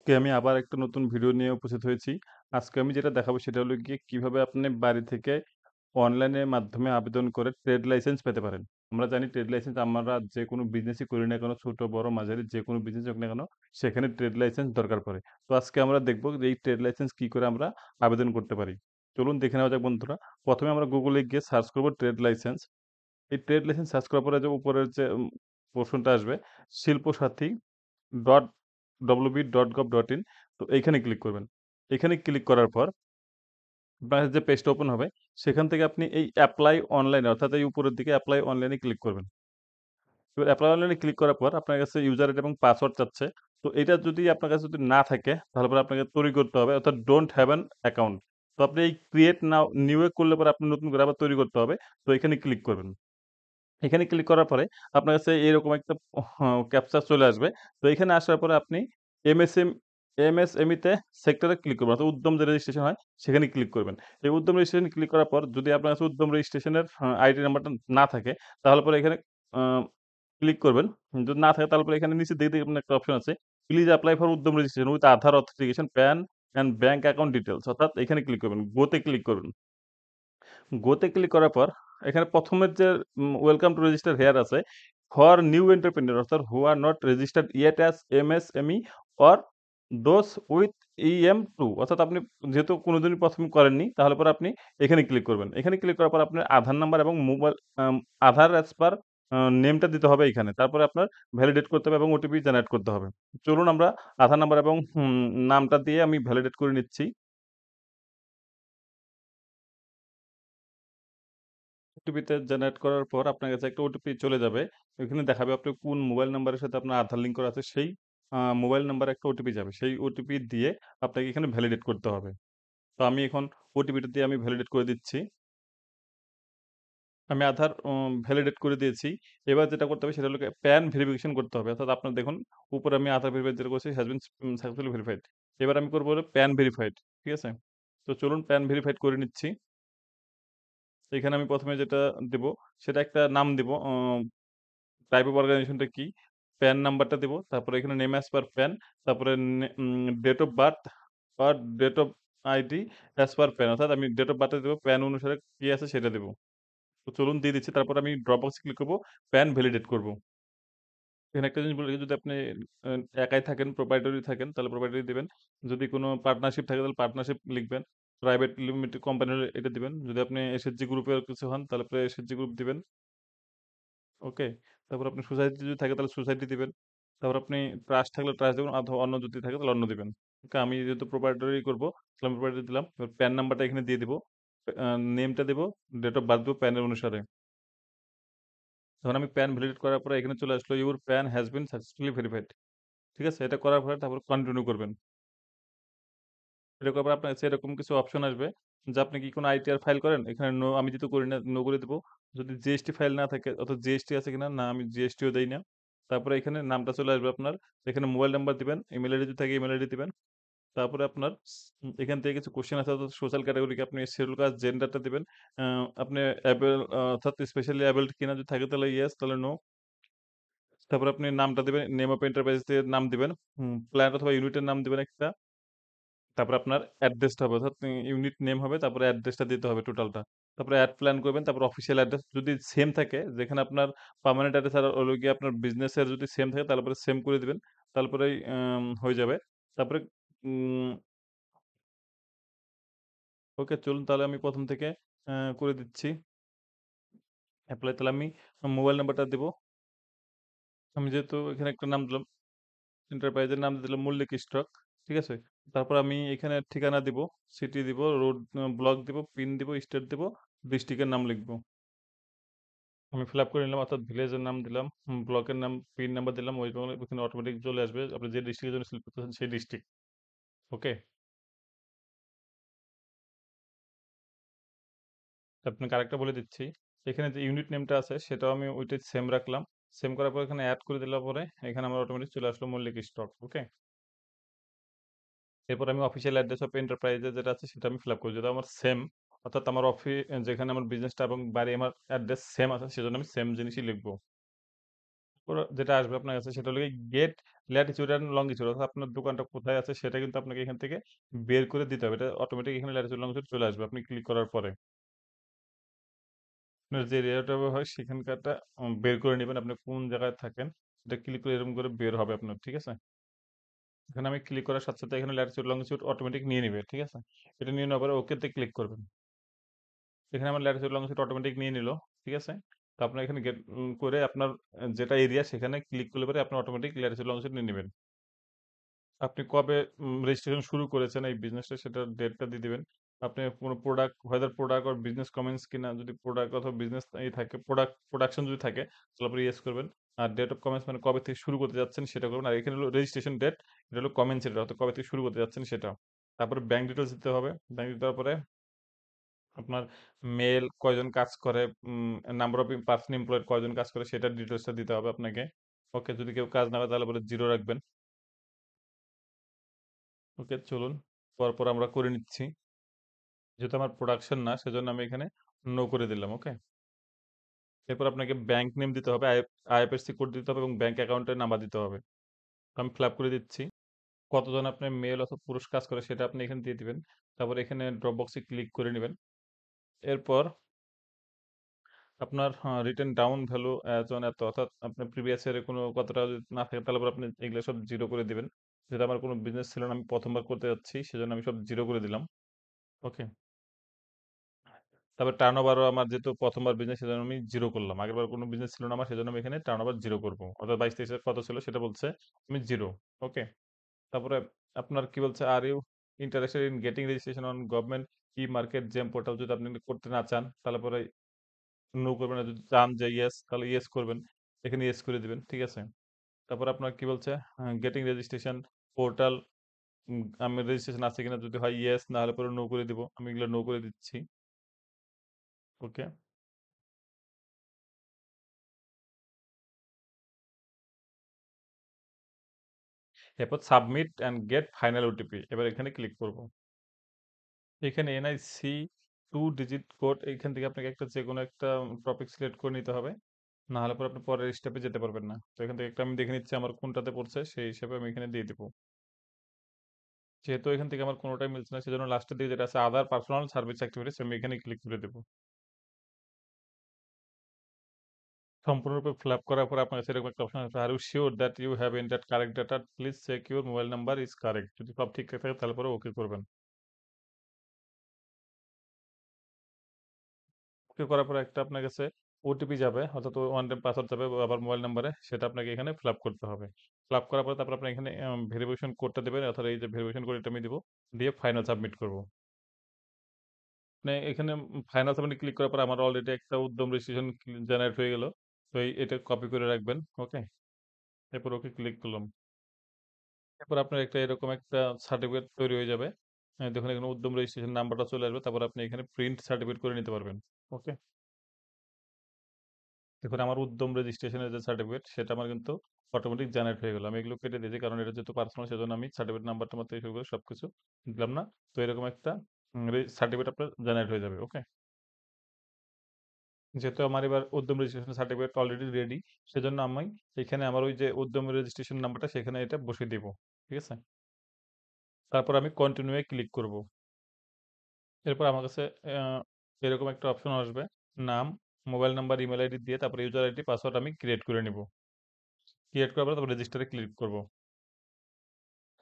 আজকে আমি আবার একটা নতুন ভিডিও নিয়ে উপস্থিত হয়েছি। আজকে আমি যেটা দেখাবো সেটা হলো গিয়ে কিভাবে আপনি বাড়ি থেকে অনলাইনের মাধ্যমে আবেদন করে ট্রেড লাইসেন্স পেতে পারেন। আমরা জানি ট্রেড লাইসেন্স আমরা যেকোনো বিজনেসই করি না কেন, ছোট বড় মাঝারি যেকোনো বিজনেস হোক না কেন, সেখানে ট্রেড লাইসেন্স দরকার পড়ে। তো আজকে আমরা দেখব যে এই ট্রেড লাইসেন্স কি করে আমরা আবেদন করতে পারি। চলুন দেখে নেওয়া যাক বন্ধুরা। প্রথমে আমরা গুগলে গিয়ে সার্চ করব ট্রেড লাইসেন্স। এই ট্রেড লাইসেন্স সার্চ করার পরে যে উপরের যে পোর্শনটা আসবে শিল্পসাথী www.gov.in, তো এইখানে ক্লিক করবেন। এখানে ক্লিক করার পর আপনার যে পেজটা ওপেন হবে সেখান থেকে আপনি এই এপ্লাই অনলাইনে অর্থাৎ এই উপরের দিকে এপ্লাই অনলাইনে ক্লিক করবেন। এবার এপ্লাই অনলাইনে ক্লিক করার পর আপনার কাছে ইউজার আইডি এবং পাসওয়ার্ড চাচ্ছে। তো এটা যদি আপনার কাছে যদি না থাকে তাহলে পরে আপনাকে তৈরি করতে হবে, অর্থাৎ ডোন্ট হ্যাভ অ্যান অ্যাকাউন্ট। তো আপনি এই ক্রিয়েট নাও নিউ এ করলে পরে আপনি নতুন করে আবার তৈরি করতে হবে। তো এখানে ক্লিক করবেন। এখানে ক্লিক করার পরে আপনার কাছে এরকম একটা ক্যাপচা চলে আসবে। তো এখানে আসার পরে আপনি এমএসএম এমএসএমই তে সেক্টরে ক্লিক করবেন। অর্থাৎ উদ্যম যে রেজিস্ট্রেশন হয় সেখানে ক্লিক করবেন। এই উদ্যম রেজিস্ট্রেশন ক্লিক করার পর যদি আপনার কাছে উদ্যম রেজিস্ট্রেশনের আইডি নাম্বারটা না থাকে তাহলে পরে এখানে আ ক্লিক করবেন। যদি না থাকে তাহলে পরে এখানে নিচের দিকে দেখবেন একটা অপশন আছে। প্লিজ এপ্লাই ফর উদ্যম registration with Aadhaar authentication pan and bank account details, অর্থাৎ এখানে ক্লিক করবেন। গো তে ক্লিক করবেন। গো তে ক্লিক করার পর এখানে ১ম এর যে ওয়েলকাম টু রেজিস্টার হেয়ার আছে, ফর নিউ এন্টারপ্রেনিউর অর্থাৎ who are not registered yet as MSME or those with EM2, অর্থাৎ আপনি যেহেতু কোনোদিনই ১ম করেননি তাহলে পরে আপনি এখানে ক্লিক করবেন। এখানে ক্লিক করার পর আপনার আধার নাম্বার এবং মোবাইল আধার অ্যাজ পার নেমটা দিতে হবে এখানে। তারপরে আপনার ভ্যালিডেট করতে হবে এবং ওটিপি জেনারেট করতে হবে। চলুন আমরা আধার নাম্বার এবং নামটা দিয়ে আমি ভ্যালিডেট করে নিচ্ছি। ওটিপিতে জেনারেট করার পর আপনার কাছে একটা ওটিপি চলে যাবে। ওইখানে দেখাবে আপনি কোন মোবাইল নাম্বারের সাথে আপনার আধার লিঙ্ক করা আছে সেই মোবাইল নাম্বারে একটা ওটিপি যাবে। সেই ওটিপি দিয়ে আপনাকে এখানে ভ্যালিডেট করতে হবে। তো আমি এখন ওটিপিটা দিয়ে আমি ভ্যালিডেট করে দিচ্ছি। আমি আধার ভ্যালিডেট করে দিয়েছি। এবার যেটা করতে হবে সেটা হলো গিয়ে প্যান ভেরিফিকেশন করতে হবে। অর্থাৎ আপনার দেখুন উপরে আমি আধার ভেরিফাই যেটা করছি হ্যাজ বিন সাকসেসফুলি ভেরিফাইড। এবার আমি করব হলো প্যান ভেরিফাইড। ঠিক আছে? তো চলুন প্যান ভেরিফাইড করে নিচ্ছি। এখানে আমি ১ম এ যেটা দেব সেটা একটা নাম দিব। টাইপ অফ অর্গানাইজেশনটা কি? প্যান নাম্বারটা দিব। তারপরে এখানে নেম অ্যাজ পার প্যান। তারপরে date of birth or date of ID as per PAN. অর্থাৎ আমি ডেট অফ বার্থটা দিব, প্যান অনুসারে কি আছে সেটা দিব। তো চলুন দিয়ে দিচ্ছি। তারপরে আমি ড্রপ বক্সে ক্লিক করব, প্যান ভ্যালিডেট করব। এখানে একটা জিনিস বলে রাখি, যদি আপনি আ একাই থাকেন, প্রপ্রাইটরি থাকেন তাহলে প্রপ্রাইটরি দিবেন। যদি কোনো পার্টনারশিপ থাকে তাহলে পার্টনারশিপ লিখবেন। প্রাইভেট লিমিটেড কোম্পানি হলে এটা দিবেন। যদি আপনি এসএইচজি গ্রুপের কিছু হন তাহলে পরে এসএইচজি গ্রুপ দিবেন। ওকে। তারপর আপনি সোসাইটি যদি থাকে তাহলে সোসাইটি দিবেন। তারপর আপনি ট্রাস্ট থাকলে ট্রাস্ট দিবেন অথবা অন্য যদি থাকে তাহলে অন্য দিবেন। ওকে, আমি যেহেতু প্রোপ্রাইটরি করব তাহলে আমি প্রোপ্রাইটরি দিলাম। এবার প্যান নাম্বারটা এখানে দিয়ে দিব। নেমটা দিব, ডেট অফ বার্থ দিব প্যানের অনুসারে। যখন আমি প্যান ভ্যালিডেট করার পরে এখানে চলে আসলো your pan has been successfully verified. ঠিক আছে? এটা করার পরে তারপর কন্টিনিউ করবেন। এটা করার পর আপনার কাছে এরকম কিছু অপশন আসবে যে আপনি কি কোনো আইটিআর ফাইল করেন? এখানে নো, আমি যেহেতু করি না নো করে দিব। যদি জিএসটি ফাইল না থাকে অর্থাৎ জিএসটি আছে কিনা? না, আমি জিএসটিও দেই না। তারপরে এখানে নামটা চলে আসবে আপনার। এখানে মোবাইল নাম্বার দিবেন, ইমেইল আইডি যদি থাকে ইমেইল আইডি দিবেন। তারপরে আপনার এখান থেকে কিছু কোয়েশ্চেন আছে অর্থাৎ সোশ্যাল ক্যাটেগরিকে আপনি শিডিউল কাস্ট জেন্ডারটা দিবেন। আ আপনি অর্থাৎ স্পেশালি এবলড কিনা, যদি থাকে তাহলে ইয়েস, তাহলে নো। তারপরে আপনি নামটা দিবেন, নেম অফ এন্টারপ্রাইজ দিয়ে নাম দিবেন। প্ল্যান্ট অথবা ইউনিটের নাম দিবেন একটা। তারপরে আপনার অ্যাড্রেসটা হবে, অর্থাৎ ইউনিট নেম হবে, তারপরে অ্যাড্রেসটা দিতে হবে টোটালটা। তারপরে এড প্ল্যান করবেন, তারপর অফিসিয়াল অ্যাড্রেস যদি সেম থাকে, যেখানে আপনার পার্মানেন্ট অ্যাড্রেস আর হলো গিয়ে আপনার বিজনেসের যদি সেম থাকে তাহলে পরে সেম করে দিবেন। তারপরেই হয়ে যাবে। তারপরে উম ওকে, চলুন তাহলে আমি ১ম থেকে করে দিচ্ছি। এপ্লাই, তাহলে আমি মোবাইল নাম্বারটা দিব। আমি যেহেতু এখানে একটা নাম দিলাম, এন্টারপ্রাইজের নাম দিলাম মল্লিক স্টক। ঠিক আছে? তারপর আমি এখানে ঠিকানা দিব, সিটি দিব, রোড ব্লক দিব, পিন দিব, স্টেট দিব, ডিস্ট্রিক্টের নাম লিখব। আমি ফিল আপ করে নিলাম, অর্থাৎ ভিলেজের নাম দিলাম, ব্লকের নাম, পিন নাম্বার দিলাম। ওইখানে অটোমেটিক চলে আসবে আপনি যে ডিস্ট্রিক্টের জন্য সিলেক্ট করতেছেন সেই ডিস্ট্রিক্ট। ওকে? আপনাকে আরেকটা বলে দিচ্ছি। এখানে যে ইউনিট নেমটা আছে সেটাও আমি ওইটাই সেম রাখলাম। সেম করার পর এখানে এড করে দিলাম পরে এখানে আমার অটোমেটিক চলে আসলো মল্লিক স্টক। ওকে? এরপর আমি অফিসিয়াল অ্যাড্রেস অফ এন্টারপ্রাইজে যেটা আছে সেটা আমি ফিল আপ করি। যেটা আমার সেম, অর্থাৎ আমার যেখানে আমার বিজনেসটা এবং বাড়ি আমার অ্যাড্রেস সেম আছে সেজন্য আমি সেম জিনিসই লিখব। যেটা আসবে আপনার কাছে সেটা হলো গেট ল্যাটিটিউড অ্যান্ড লঙ্গিটিউড, অর্থাৎ আপনার দোকানটা কোথায় আছে সেটা কিন্তু আপনাকে এখান থেকে বের করে দিতে হবে। এটা অটোমেটিক এখানে ল্যাটিটিউড লঙ্গিটিউড চলে আসবে আপনি ক্লিক করার পরে। আপনার যে এরিয়াটা হয় সেখানকারটা বের করে নেবেন, আপনি কোন জায়গায় থাকেন এটা ক্লিক করে এরকম করে বের হবে আপনার, ঠিক আছে? এখানে আমি ক্লিক করার সাথে সাথে এখানে ল্যাটিটিউড লঙ্গিটিউড অটোমেটিক নিয়ে নিবে, ঠিক আছে? এটা নিয়ে নেওয়ার পরে ওকেতে ক্লিক করবেন। এখানে আমার ল্যাটিটিউড লঙ্গিটিউড অটোমেটিক নিয়ে নিল, ঠিক আছে? তো আপনার এখানে গেট করে আপনার যেটা এরিয়া সেখানে ক্লিক করলে পরে আপনি অটোমেটিক ল্যাটিটিউড লঙ্গিটিউড নিয়ে নেবেন। আপনি কবে রেজিস্ট্রেশন শুরু করেছেন এই বিজনেসটা সেটার ডেটটা দিয়ে দিবেন। আপনি কোনো product, whether product or business commence কিনা, যদি প্রোডাক্ট অথবা বিজনেস থাকে, প্রোডাকশন যদি থাকে তাহলে আপনি ইয়েস করবেন। আর ডেট অফ কমেন্স মানে কবে থেকে শুরু করতে যাচ্ছেন সেটা করবেন। আর এখানে হলো রেজিস্ট্রেশন ডেট, এটা হলো কমেন্স ডেট, অর্থাৎ কবে থেকে শুরু করতে যাচ্ছেন সেটা। তারপরে ব্যাংক ডিটেলস দিতে হবে। ব্যাংক দেওয়ার পরে আপনার মেল কয়জন কাজ করে, নাম্বার অফ পার্সন এমপ্লয়েড কয়জন কাজ করে সেটার ডিটেলসটা দিতে হবে আপনাকে। ওকে, যদি কেউ কাজ না করে তাহলে পরে জিরো রাখবেন। ওকে, চলুন পরপর আমরা করে নিচ্ছি। যেহেতু আমার প্রোডাকশন না সেজন্য আমি এখানে নো করে দিলাম। ওকে, এরপর আপনাকে ব্যাংক নেম দিতে হবে, আইএফএসসি কোড দিতে হবে এবং ব্যাংক অ্যাকাউন্টের নাম্বার দিতে হবে। তো আমি ফিল আপ করে দিচ্ছি। কতজন আপনার মেল অথবা পুরুষ কাজ করে সেটা আপনি এখানে দিয়ে দিবেন। তারপর এখানে ড্রপ বক্সে ক্লিক করে নেবেন। এরপর আপনার written down value as on এত, অর্থাৎ আপনার প্রিভিয়াস ইয়ারে কোনো কতটা যদি না থাকে তাহলে পরে আপনি এগুলো সব জিরো করে দিবেন। যেহেতু আমার কোনো বিজনেস ছিল না, আমি প্রথমবার করতে যাচ্ছি সেজন্য আমি সব জিরো করে দিলাম। ওকে, তারপর টার্নওভারও আমার যেহেতু প্রথমবার বিজনেস সেজন্য আমি জিরো করলাম। আগেরবার কোনো বিজনেস ছিল না আমার সেজন্য আমি এখানে টার্নওভার জিরো করবো, অর্থাৎ 22-23 কত ছিল সেটা বলছে, আমি জিরো। ওকে, তারপরে আপনার কি বলছে, are you interested in getting registration on government e market GeM portal, যদি আপনি করতে না চান তাহলে পরে নো করবেন, আর যদি চান যে ইয়েস তাহলে ইয়েস করবেন, এখানে ইয়েস করে দিবেন, ঠিক আছে? তারপর আপনার কি বলছে, গেটিং রেজিস্ট্রেশন পোর্টাল, আমি রেজিস্ট্রেশন আছে কিনা, যদি হয় ইয়েস, না হলে পরে নো করে দিব, আমি এগুলো নো করে দিচ্ছি। ওকে, এরপর submit and get final OTP, এবার এখানে ক্লিক করব। এখানে এনআইসি 2 ডিজিট কোড, এইখান থেকে আপনাকে একটা যে কোনো একটা টপিক সিলেক্ট করে নিতে হবে, না হলে পরে আপনি পরের স্টেপে যেতে পারবেন না। তো এখান থেকে একটা আমি দেখে নিচ্ছি আমার কোনটাতে পড়ছে, সেই হিসেবে আমি এখানে দিয়ে দিব। যেহেতু এখান থেকে আমার কোনোটাই মিলছে না সেজন্য লাস্টের দিকে যেটা আছে আদার পার্সোনাল সার্ভিস অ্যাক্টিভিটিস, আমি এখানে ক্লিক করে দেবো। সম্পূর্ণরূপে ফিল আপ করার পর আপনার কাছে এরকম একটা অপশন আসবে, are you sure that you have entered correct data, please check your mobile number is correct, যদি সব ঠিকঠাক থাকে তাহলে পরে ওকে করবেন। ওকে করার পরে একটা আপনার কাছে ওটিপি যাবে, অর্থাৎ ওয়ান টাইম পাসওয়ার্ড যাবে আবার মোবাইল নাম্বারে, সেটা আপনাকে এখানে ফিল আপ করতে হবে। ফিল আপ করার পরে তারপর আপনি এখানে ভেরিফিকেশন কোডটা দেবেন, অর্থাৎ এই যে ভেরিফিকেশন কোড এটা আমি দিব, দিয়ে ফাইনাল সাবমিট করব। মানে এখানে ফাইনাল সাবমিট ক্লিক করার পর আমার অলরেডি একটা উদ্যম রেজিস্ট্রেশন জেনারেট হয়ে গেল। তো এটা কপি করে রাখবেন। ওকে, এরপর ওকে ক্লিক করলাম। এরপর আপনার একটা এরকম একটা সার্টিফিকেট তৈরি হয়ে যাবে। দেখুন এখানে উদ্যম রেজিস্ট্রেশন নাম্বারটা চলে আসবে, তারপর আপনি এখানে প্রিন্ট সার্টিফিকেট করে নিতে পারবেন। ওকে, দেখুন আমার উদ্যম রেজিস্ট্রেশনের যে সার্টিফিকেট সেটা আমার কিন্তু অটোমেটিক জেনারেট হয়ে গেল। আমি এগুলো কেটে দিয়েছি কারণ এটা যেহেতু পার্সোনাল সেজন্য আমি সার্টিফিকেট নাম্বারটা মতো শুরু করে সবকিছু দিলাম না। তো এরকম একটা সার্টিফিকেট আপনার জেনারেট হয়ে যাবে। ওকে, যেহেতু আমার এবার উদ্যম রেজিস্ট্রেশন সার্টিফিকেট অলরেডি রেডি, সেজন্য আমি এখানে আমার ওই যে উদ্যম রেজিস্ট্রেশন নাম্বারটা সেখানে এটা বসিয়ে দিব, ঠিক আছে? তারপর আমি কন্টিনিউ এ ক্লিক করব। এরপর আমার কাছে আহ, এরকম একটা অপশন আসবে, নাম, মোবাইল নাম্বার, ইমেল আইডি দিয়ে তারপর ইউজার আইডি পাসওয়ার্ড আমি ক্রিয়েট করে নিব। ক্রিয়েট করার পরে তারপর রেজিস্টারে ক্লিক করব।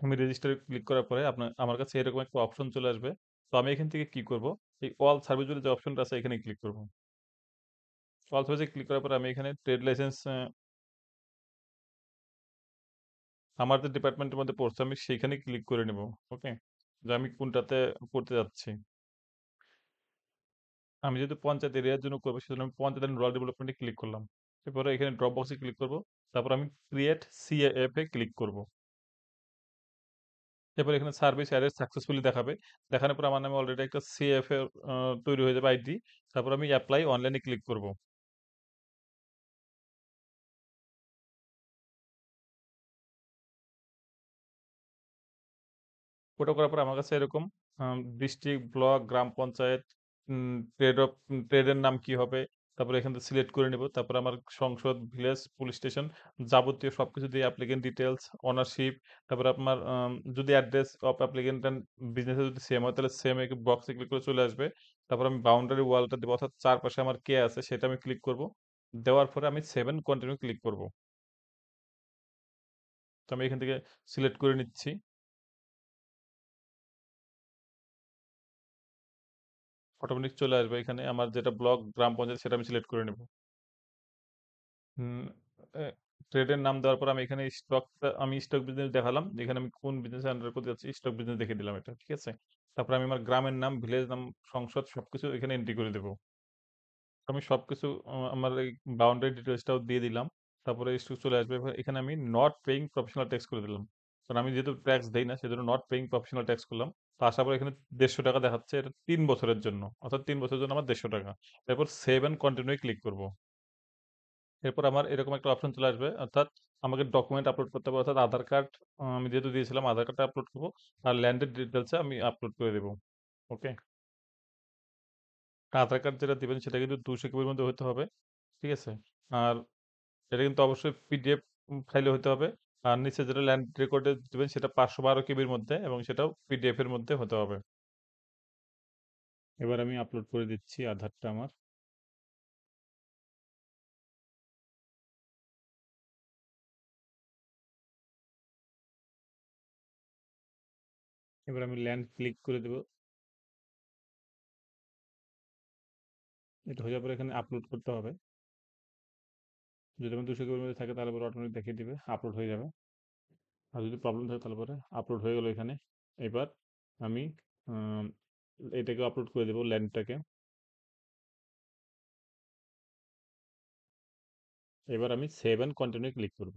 আমি রেজিস্টারে ক্লিক করার পরে আপনার আমার কাছে এরকম একটা অপশন চলে আসবে। তো আমি এখান থেকে কি করব, এই অল সার্ভিস বলে যে অপশনটা আছে এখানে ক্লিক করব। অল সার্ভিসে ক্লিক করার পরে আমি এখানে ট্রেড লাইসেন্স, আমার যে ডিপার্টমেন্টের মধ্যে পড়ছে আমি সেইখানে ক্লিক করে নেব। ওকে, যে আমি কোনটাতে করতে যাচ্ছি। আমি যেহেতু পঞ্চায়েত এরিয়ার জন্য করবো সেজন্য আমি পঞ্চায়েত এন্ড রুরাল ডেভেলপমেন্টে ক্লিক করলাম। এরপরে এখানে ড্রপ বক্সে ক্লিক করব। তারপর আমি ক্রিয়েট সিএএফ এ ক্লিক করব। এরপর এখানে সার্ভিস অ্যারেস্ট সাকসেসফুলি দেখাবে। দেখানোর পর আমার নামে অলরেডি একটা সিএফ এর তৈরি হয়ে যাবে আইডি। তারপর আমি অ্যাপ্লাই অনলাইনে ক্লিক করব। ওটা করার পর আমার কাছে এরকম ডিস্ট্রিক্ট, ব্লক, গ্রাম পঞ্চায়েত, ট্রেড অফ ট্রেডের নাম কি হবে, তারপরে এখান থেকে সিলেক্ট করে নিব। তারপরে আমার সংসদ, ভিলেজ, পুলিশ স্টেশন যাবতীয় সবকিছু দিয়ে অ্যাপ্লিকেন্ট ডিটেইলস, ওনারশিপ, তারপরে আপনার যদি address of applicant and business এ যদি সেম হয় তাহলে সেম এক বক্সে ক্লিক করে চলে আসবে। তারপর আমি বাউন্ডারি ওয়ালটা দেব অর্থাৎ চারপাশে আমার কে আছে সেটা আমি ক্লিক করব। দেওয়ার পরে আমি সেভ এন্ড কন্টিনিউ ক্লিক করব। তো আমি এখান থেকে সিলেক্ট করে নিচ্ছি। অটোমেটিক চলে আসবে এখানে আমার যেটা ব্লক গ্রাম পঞ্চায়েত সেটা আমি সিলেক্ট করে নেব। হুম, ট্রেডের নাম দেওয়ার পর আমি এখানে স্টকটা আমি স্টক বিজনেস দেখালাম এখানে আমি কোন বিজনেস আন্ডার করতে যাচ্ছি স্টক বিজনেস দেখে দিলাম এটা ঠিক আছে। তারপর আমি আমার গ্রামের নাম ভিলেজ নাম সংসদ সবকিছু এখানে এন্ট্রি করে দেবো। আমি সবকিছু আমার এই বাউন্ডারি ডিটেলসটাও দিয়ে দিলাম। তারপরে স্টক চলে আসবে এবার এখানে আমি নট পেইং প্রফেশনাল ট্যাক্স করে দিলাম। কারণ আমি যেহেতু ট্যাক্স দেই না সেজন্য নট পেইং প্রফেশনাল ট্যাক্স করলাম। তো আসার পর এখানে 150 টাকা দেখাচ্ছে এটা 3 বছরের জন্য অর্থাৎ 3 বছরের জন্য আমার 150 টাকা। এরপর সেভ এন্ড কন্টিনিউ ক্লিক করব। এরপর আমার এরকম একটা অপশন চলে আসবে অর্থাৎ আমাকে ডকুমেন্ট আপলোড করতে হবে অর্থাৎ আধার কার্ড আমি যেহেতু দিয়েছিলাম আধার কার্ডটা আপলোড করবো আর ল্যান্ডের ডিটেলসে আমি আপলোড করে দেবো। ওকে, আধার কার্ড যেটা দিবেন সেটা কিন্তু 200 কেবির মধ্যে হতে হবে ঠিক আছে। আর এটা কিন্তু অবশ্যই পিডিএফ ফাইলে হতে হবে। আর নিচে যেটা ল্যান্ড রেকর্ডে দিবেন সেটা 512 কেবির মধ্যে এবং সেটাও পিডিএফ এর মধ্যে হতে হবে। এবার আমি আপলোড করে দিচ্ছি আধারটা আমার। এবার আমি ল্যান্ড ক্লিক করে দেবো। এটা হয়ে যাওয়ার পরে এখানে আপলোড করতে হবে। যদি আমার 200 কেবির মধ্যে থাকে তাহলে পরে অটোমেটিক দেখিয়ে দিবে আপলোড হয়ে যাবে। আর যদি প্রবলেম থাকে তাহলে পরে আপলোড হয়ে গেল এখানে। এবার আমি আম, এটাকে আপলোড করে দেবো ল্যান্ডটাকে। এবার আমি সেভ এন্ড কন্টিনিউ ক্লিক করব।